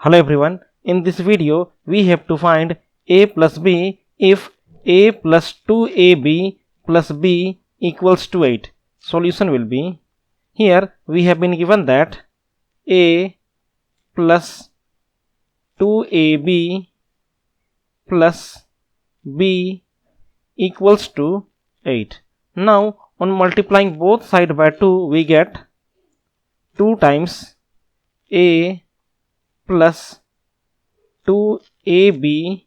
Hello everyone, in this video we have to find a plus b if a plus 2ab plus b equals to 8. Solution will be, here we have been given that a plus 2ab plus b equals to 8. Now on multiplying both sides by 2 we get 2 times a plus 2ab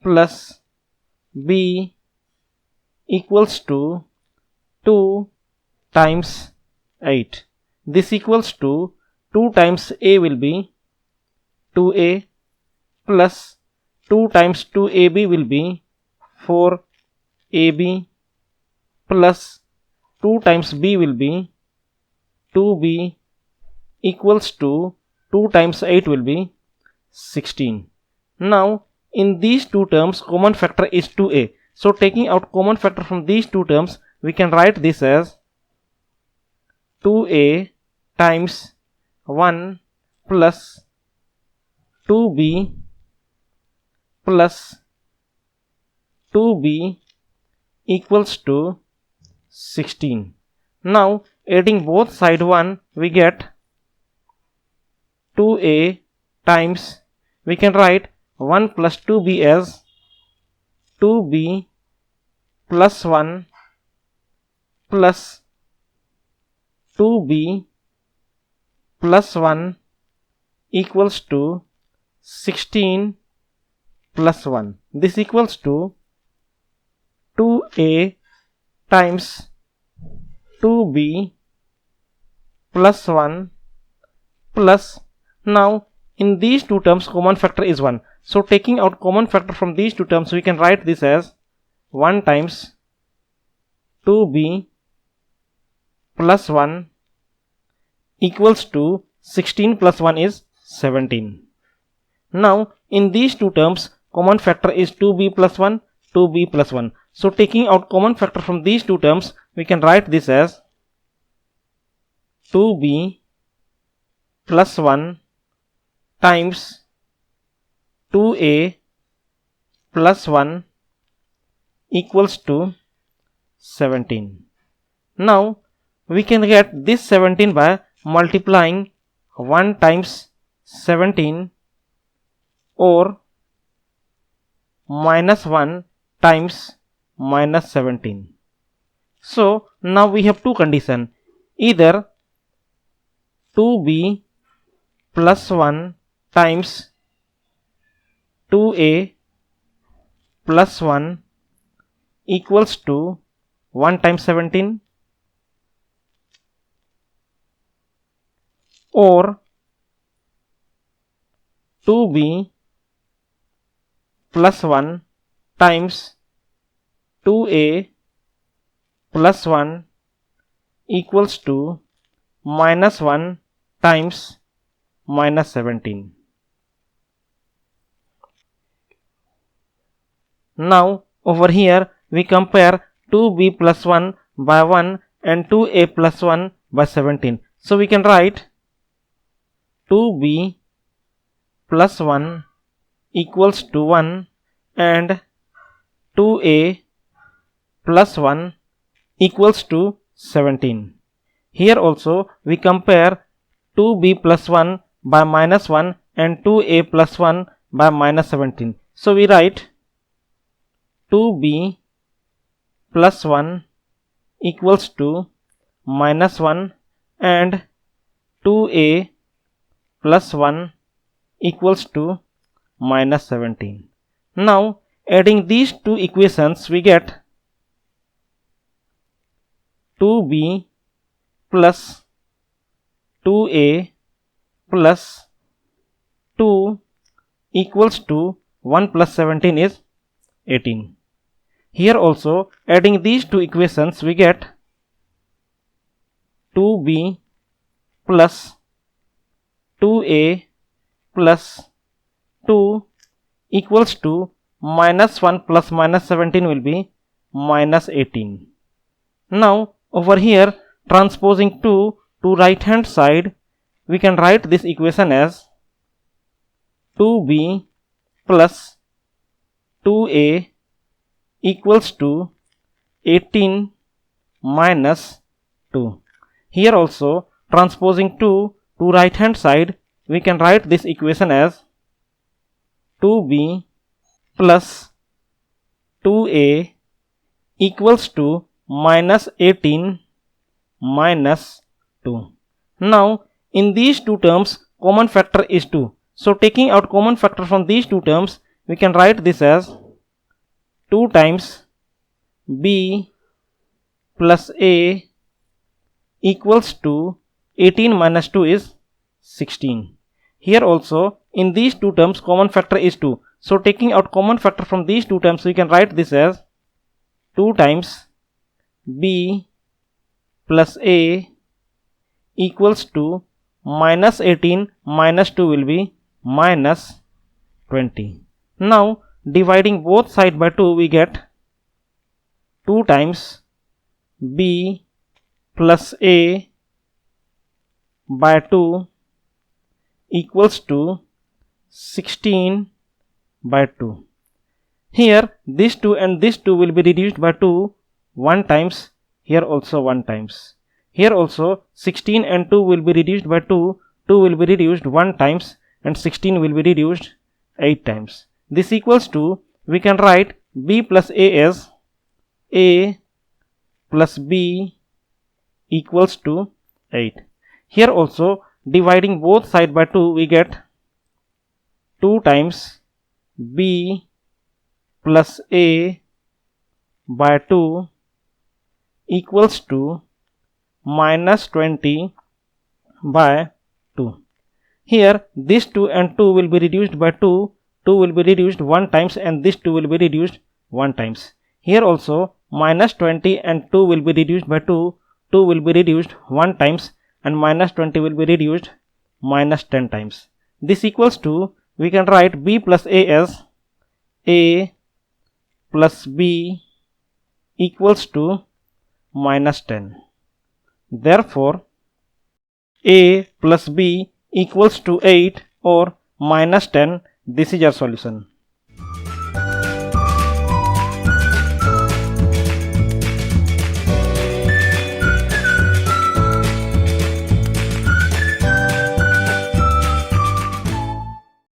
plus b equals to 2 times 8. This equals to 2 times a will be 2a plus 2 times 2ab will be 4ab plus 2 times b will be 2b equals to 2 times 8 will be 16. Now in these two terms common factor is 2a. So taking out common factor from these two terms we can write this as 2a times 1 plus 2b plus 2b equals to 16. Now adding both side 1 we get 2a times, we can write 1 plus 2b as 2b plus 1 plus 2b plus 1 equals to 16 plus 1. This equals to 2a times 2b plus 1 plus, now in these two terms common factor is 1. So taking out common factor from these two terms we can write this as 1 times 2b plus 1 equals to 16 plus 1 is 17. Now in these two terms common factor is 2b plus 1, 2b plus 1. So taking out common factor from these two terms we can write this as 2b plus 1 times 2a plus 1 equals to 17. Now we can get this 17 by multiplying 1 times 17 or minus 1 times minus 17. So now we have two conditions, either 2b plus 1 times 2a plus 1 equals to 1 times 17, or 2b plus 1 times 2a plus 1 equals to minus 1 times minus 17. Now over here we compare 2b plus 1 by 1 and 2a plus 1 by 17. So we can write 2b plus 1 equals to 1 and 2a plus 1 equals to 17. Here also we compare 2b plus 1 by minus 1 and 2a plus 1 by minus 17. So we write 2b plus 1 equals to minus 1 and 2a plus 1 equals to minus 17. Now adding these two equations we get 2b plus 2a plus 2 equals to 1 plus 17 is 18. Here also adding these two equations we get 2b plus 2a plus 2 equals to minus 1 plus minus 17 will be minus 18. Now over here transposing 2 to right hand side we can write this equation as 2b plus 2a equals to 18 minus 2. Here also, transposing 2 to right hand side, we can write this equation as 2b plus 2a equals to minus 18 minus 2. Now, in these two terms, common factor is 2. So, taking out common factor from these two terms, we can write this as 2 times b plus a equals to 18 minus 2 is 16. Here also, in these two terms, common factor is 2. So, taking out common factor from these two terms, we can write this as 2 times b plus a equals to minus 18 minus 2 will be minus 20. Now, dividing both sides by 2, we get 2 times b plus a by 2 equals to 16 by 2. Here this 2 and this 2 will be reduced by 2 1 times, here also 1 times. Here also 16 and 2 will be reduced by 2, 2 will be reduced 1 times and 16 will be reduced 8 times. This equals to, we can write b plus a as a plus b equals to 8. Here also, dividing both sides by 2, we get 2 times b plus a by 2 equals to minus 20 by 2. Here this 2 and 2 will be reduced by 2, 2 will be reduced 1 times and this 2 will be reduced 1 times. Here also minus 20 and 2 will be reduced by 2, 2 will be reduced 1 times and minus 20 will be reduced minus 10 times. This equals to, we can write b plus a as a plus b equals to minus 10. Therefore, a plus b equals to 8 or minus 10. This is our solution.